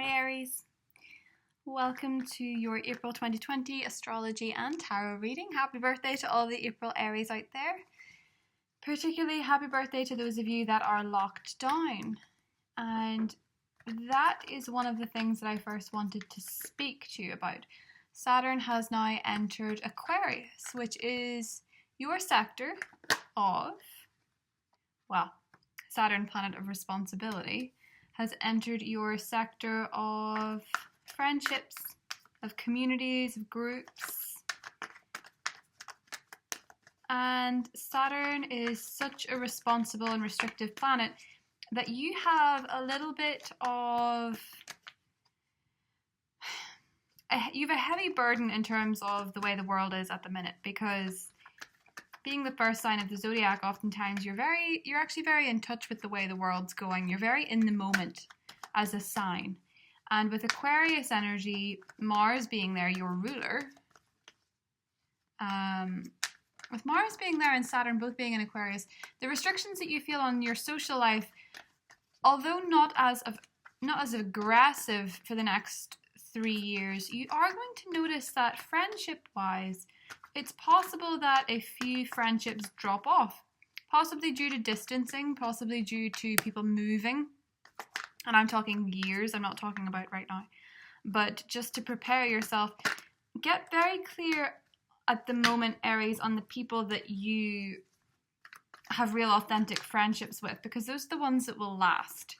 Hi Aries, welcome to your April 2020 astrology and tarot reading. Happy birthday to all the April Aries out there. Particularly happy birthday to those of you that are locked down. And that is one of the things that I first wanted to speak to you about. Saturn has now entered Aquarius, which is your sector of, Saturn, planet of responsibility, has entered your sector of friendships, of communities, of groups. And Saturn is such a responsible and restrictive planet that you have a little bit of, you have a heavy burden in terms of the way the world is at the minute, because being the first sign of the zodiac, oftentimes you're actually very in touch with the way the world's going. You're very in the moment as a sign. And with Aquarius energy, Mars being there, your ruler, with Mars being there and Saturn both being in Aquarius, the restrictions that you feel on your social life, although not as aggressive for the next 3 years, you are going to notice that friendship-wise, it's possible that a few friendships drop off, possibly due to distancing, possibly due to people moving. And I'm talking years, I'm not talking about right now. But just to prepare yourself, get very clear at the moment, Aries, on the people that you have real authentic friendships with, because those are the ones that will last.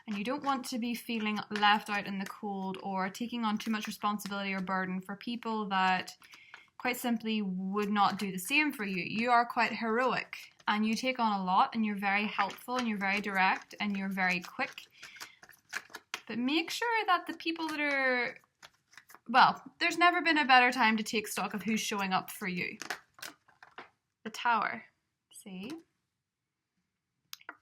And you don't want to be feeling left out in the cold or taking on too much responsibility or burden for people that quite simply would not do the same for you. You are quite heroic and you take on a lot and you're very helpful and you're very direct and you're very quick. But make sure that the people that are, there's never been a better time to take stock of who's showing up for you. The Tower. See?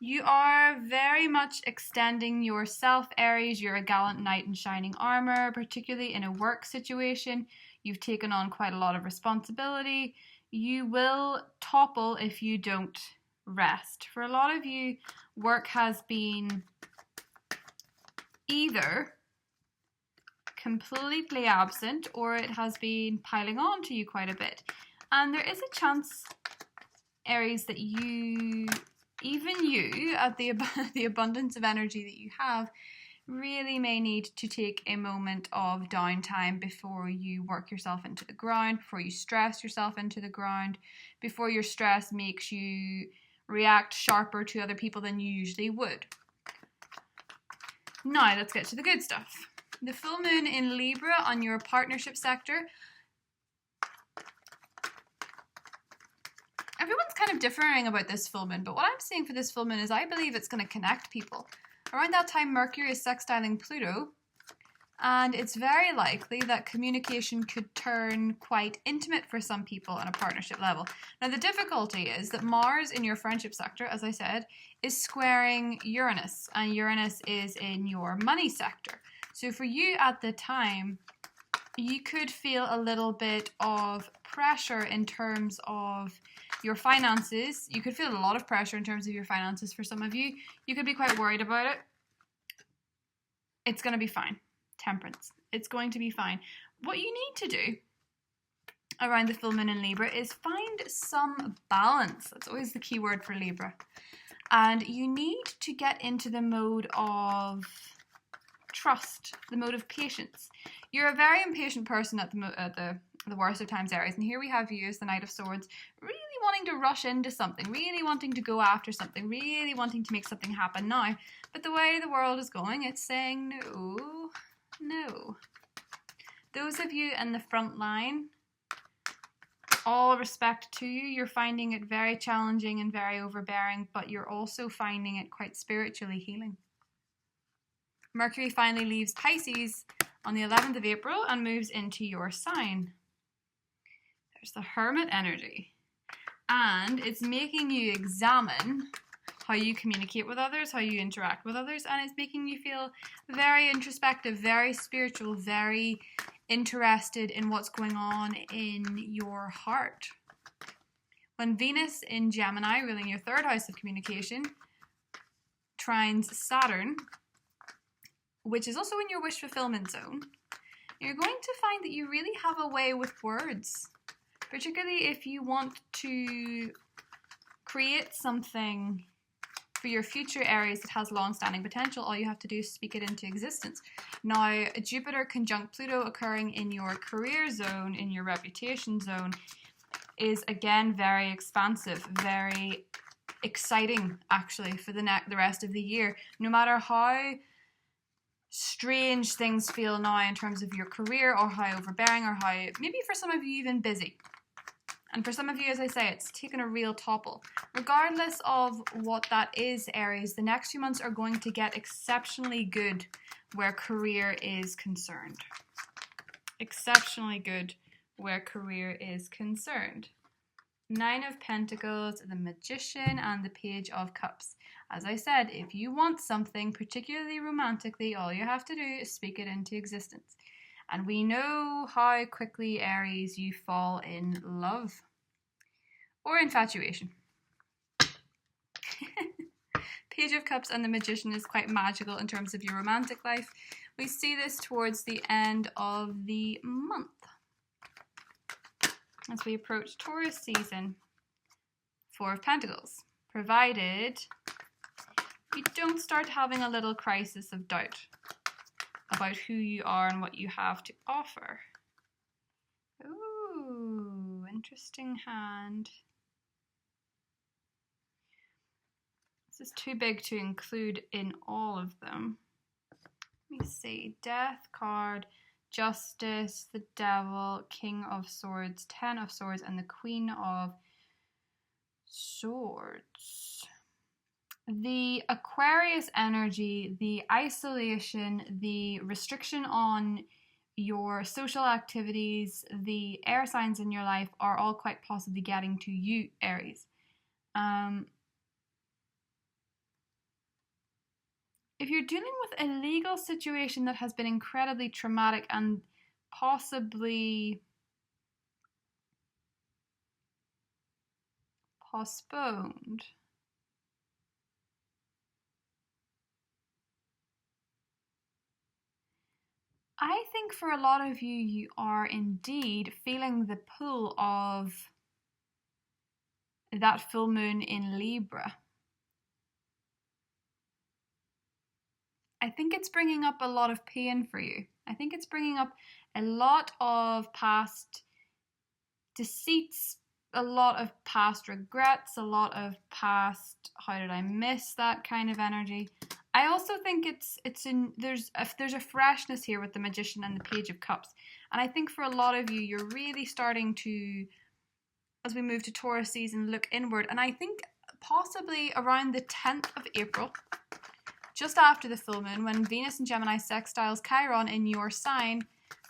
You are very much extending yourself, Aries. You're a gallant knight in shining armor, particularly in a work situation. You've taken on quite a lot of responsibility. You will topple if you don't rest. For a lot of you, work has been either completely absent or it has been piling on to you quite a bit. And there is a chance, Aries, that even you, at the abundance of energy that you have, really may need to take a moment of downtime before you work yourself into the ground, before you stress yourself into the ground, before your stress makes you react sharper to other people than you usually would. Now, let's get to the good stuff. The full moon in Libra on your partnership sector. Everyone's kind of differing about this full moon, but what I'm seeing for this full moon is I believe it's going to connect people. Around that time, Mercury is sextiling Pluto, and it's very likely that communication could turn quite intimate for some people on a partnership level. Now, the difficulty is that Mars in your friendship sector, as I said, is squaring Uranus, and Uranus is in your money sector. So for you at the time, you could feel a little bit of pressure in terms of your finances. You could feel a lot of pressure in terms of your finances for some of you. You could be quite worried about it. It's going to be fine. Temperance. It's going to be fine. What you need to do around the full moon in Libra is find some balance. That's always the key word for Libra. And you need to get into the mode of trust, the mode of patience. You're a very impatient person at the worst of times, Aries, and here we have you as the Knight of Swords, really wanting to rush into something, really wanting to go after something, really wanting to make something happen now. But the way the world is going, it's saying no, no. Those of you in the front line, all respect to you. You're finding it very challenging and very overbearing, but you're also finding it quite spiritually healing. Mercury finally leaves Pisces on the 11th of April and moves into your sign. There's the Hermit energy. And it's making you examine how you communicate with others, how you interact with others, and it's making you feel very introspective, very spiritual, very interested in what's going on in your heart. When Venus in Gemini, ruling your third house of communication, trines Saturn, which is also in your wish fulfillment zone, you're going to find that you really have a way with words, particularly if you want to create something for your future Aries that has long-standing potential. All you have to do is speak it into existence. Now, Jupiter conjunct Pluto occurring in your career zone, in your reputation zone, is again very expansive, very exciting actually for the rest of the year. No matter how strange things feel now in terms of your career, or how overbearing, or how maybe for some of you even busy. And for some of you, as I say, it's taken a real topple. Regardless of what that is, Aries, the next few months are going to get exceptionally good where career is concerned. Exceptionally good where career is concerned. 9 of Pentacles, the Magician, and the Page of Cups. As I said, if you want something, particularly romantically, all you have to do is speak it into existence. And we know how quickly, Aries, you fall in love. Or infatuation. Page of Cups and the Magician is quite magical in terms of your romantic life. We see this towards the end of the month, as we approach Taurus season. 4 of Pentacles. Provided you don't start having a little crisis of doubt about who you are and what you have to offer. Ooh, interesting hand. This is too big to include in all of them. Let me see. Death card, Justice, the Devil, King of Swords, 10 of Swords, and the Queen of Swords. The Aquarius energy, the isolation, the restriction on your social activities, the air signs in your life are all quite possibly getting to you, Aries. If you're dealing with a legal situation that has been incredibly traumatic and possibly postponed, I think for a lot of you, you are indeed feeling the pull of that full moon in Libra. I think it's bringing up a lot of pain for you. I think it's bringing up a lot of past deceits, a lot of past regrets, a lot of past, how did I miss that kind of energy. I also think there's a freshness here with the Magician and the Page of Cups. And I think for a lot of you, you're really starting to, as we move to Taurus season, look inward. And I think possibly around the 10th of April, just after the full moon, when Venus and Gemini sextiles Chiron in your sign,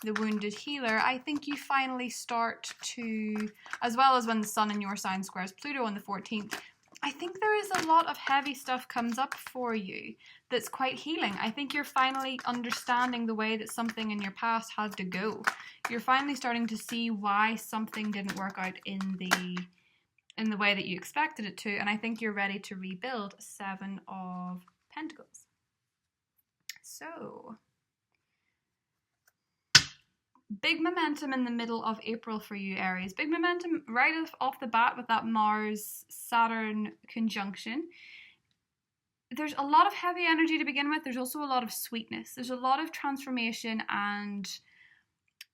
the Wounded Healer, I think you finally start to, as well as when the Sun in your sign squares Pluto on the 14th, I think there is a lot of heavy stuff comes up for you that's quite healing. I think you're finally understanding the way that something in your past had to go. You're finally starting to see why something didn't work out in the way that you expected it to, and I think you're ready to rebuild. 7 of Pentacles. So, big momentum in the middle of April for you, Aries. Big momentum right off the bat with that Mars-Saturn conjunction. There's a lot of heavy energy to begin with. There's also a lot of sweetness. There's a lot of transformation and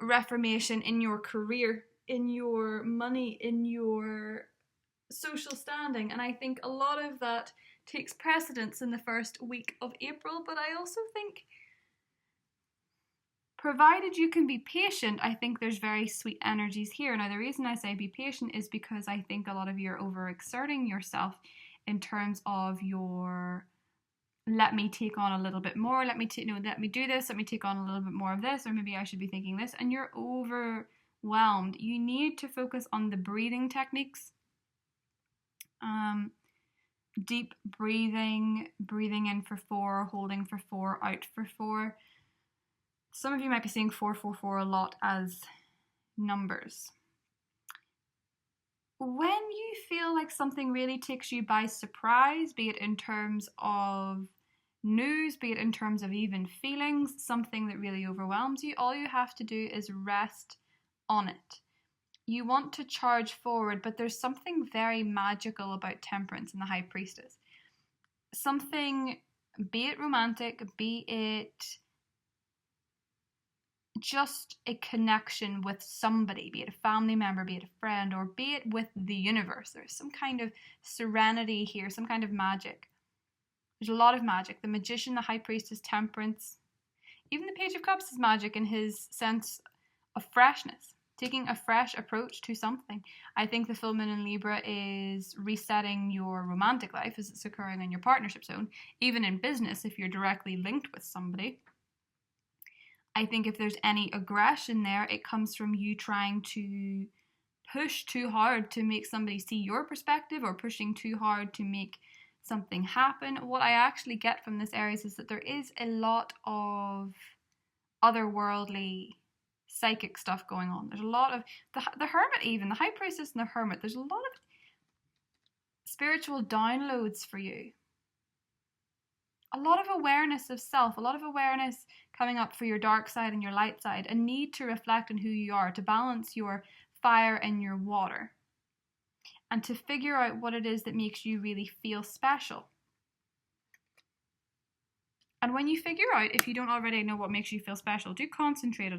reformation in your career, in your money, in your social standing. And I think a lot of that takes precedence in the first week of April. But I also think, provided you can be patient, I think there's very sweet energies here. Now, the reason I say be patient is because I think a lot of you are overexerting yourself in terms of your, let me take on a little bit more, let me do this, let me take on a little bit more of this, or maybe I should be thinking this, and you're overwhelmed. You need to focus on the breathing techniques. Deep breathing in for 4, holding for 4, out for 4. Some of you might be seeing 444 a lot as numbers. When you feel like something really takes you by surprise, be it in terms of news, be it in terms of even feelings, something that really overwhelms you, all you have to do is rest on it. You want to charge forward, but there's something very magical about Temperance and the High Priestess. Something, be it romantic, be it just a connection with somebody, be it a family member, be it a friend, or be it with the universe. There's some kind of serenity here, some kind of magic. There's a lot of magic. The Magician, the High Priestess, Temperance. Even the Page of Cups is magic in his sense of freshness, taking a fresh approach to something. I think the full moon in Libra is resetting your romantic life as it's occurring in your partnership zone, even in business if you're directly linked with somebody. I think if there's any aggression there, it comes from you trying to push too hard to make somebody see your perspective, or pushing too hard to make something happen. What I actually get from this Aries is that there is a lot of otherworldly psychic stuff going on. There's a lot of the Hermit, even the High Priestess and the Hermit. There's a lot of spiritual downloads for you. A lot of awareness of self, a lot of awareness coming up for your dark side and your light side, a need to reflect on who you are, to balance your fire and your water, and to figure out what it is that makes you really feel special. And when you figure out, if you don't already know what makes you feel special, do concentrate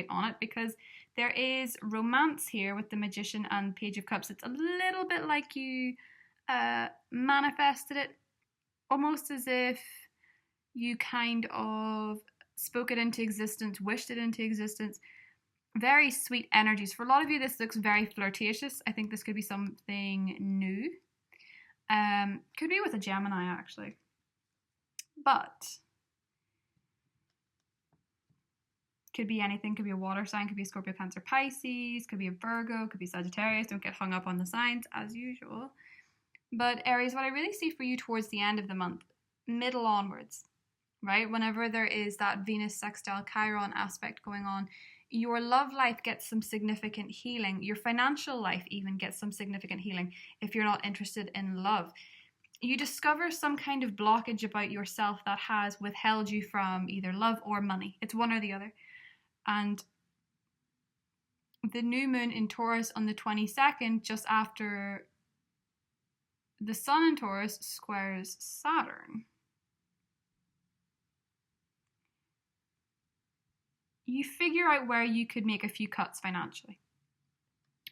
on it, because there is romance here with the Magician and Page of Cups. It's a little bit like you manifested it, almost as if you kind of spoke it into existence, wished it into existence. Very sweet energies. For a lot of you, this looks very flirtatious. I think this could be something new. Could be with a Gemini, actually. But could be anything. Could be a water sign. Could be a Scorpio, Cancer, Pisces. Could be a Virgo. Could be Sagittarius. Don't get hung up on the signs, as usual. But Aries, what I really see for you towards the end of the month, middle onwards, right? Whenever there is that Venus sextile Chiron aspect going on, your love life gets some significant healing. Your financial life even gets some significant healing if you're not interested in love. You discover some kind of blockage about yourself that has withheld you from either love or money. It's one or the other. And the new moon in Taurus on the 22nd, just after the Sun in Taurus squares Saturn, you figure out where you could make a few cuts financially,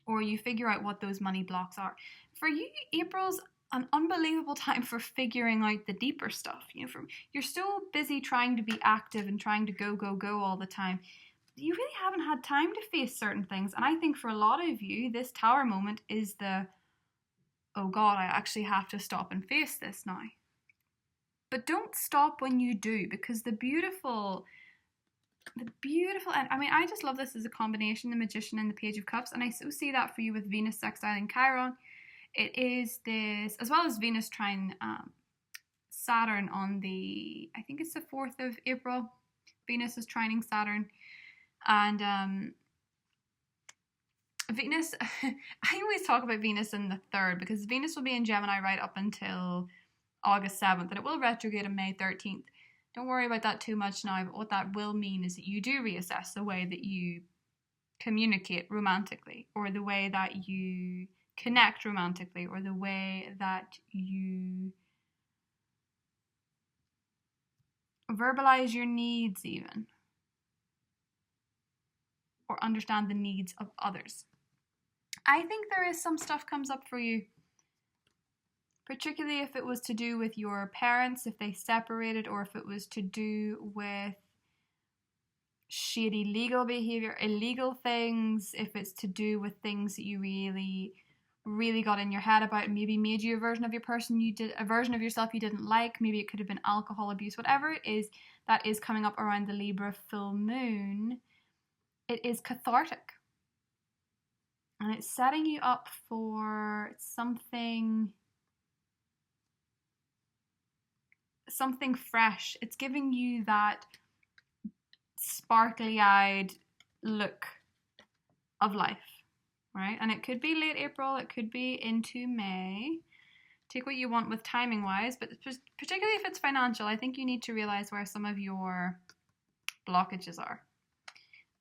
or you figure out what those money blocks are. For you, April's an unbelievable time for figuring out the deeper stuff. You're so busy trying to be active and trying to go all the time. You really haven't had time to face certain things. And I think for a lot of you, this Tower moment is the, oh God, I actually have to stop and face this now. But don't stop when you do, because the beautiful, and I mean, I just love this as a combination, the Magician and the Page of Cups. And I so see that for you with Venus sextiling Chiron. It is this, as well as Venus trine Saturn on the, I think it's the 4th of April. Venus is trining Saturn. And Venus, I always talk about Venus in the 3rd, because Venus will be in Gemini right up until August 7th, and it will retrograde on May 13th. Don't worry about that too much now, but what that will mean is that you do reassess the way that you communicate romantically, or the way that you connect romantically, or the way that you verbalize your needs even, or understand the needs of others. I think there is some stuff comes up for you, particularly if it was to do with your parents, if they separated, or if it was to do with shady legal behavior, illegal things, if it's to do with things that you really got in your head about and maybe made you a version of a version of yourself you didn't like. Maybe it could have been alcohol abuse, whatever it is that is coming up around the Libra full moon. It is cathartic, and it's setting you up for something fresh. It's giving you that sparkly-eyed look of life, right? And it could be late April, it could be into May, Take what you want with timing wise, but particularly if it's financial, I think you need to realize where some of your blockages are.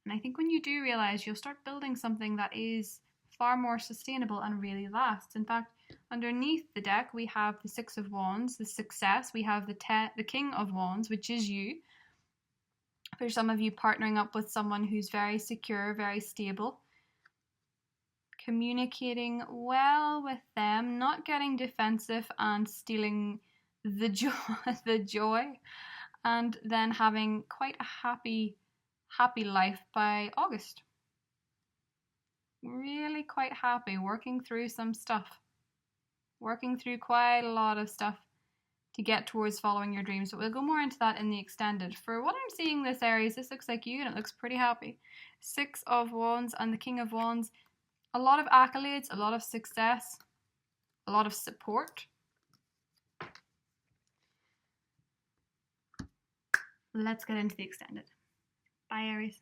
And I think when you do realize, you'll start building something that is far more sustainable and really lasts. In fact, underneath the deck, we have the Six of Wands, the success. We have the King of Wands, which is you. For some of you, partnering up with someone who's very secure, very stable. Communicating well with them, not getting defensive and stealing the joy, and then having quite a happy life by August. Really quite happy, working through some stuff, working through quite a lot of stuff to get towards following your dreams. But we'll go more into that in the extended. For what I'm seeing, this Aries, this looks like you, and it looks pretty happy. Six of Wands and the King of Wands. A lot of accolades, a lot of success, a lot of support. Let's get into the extended. Bye, Aries.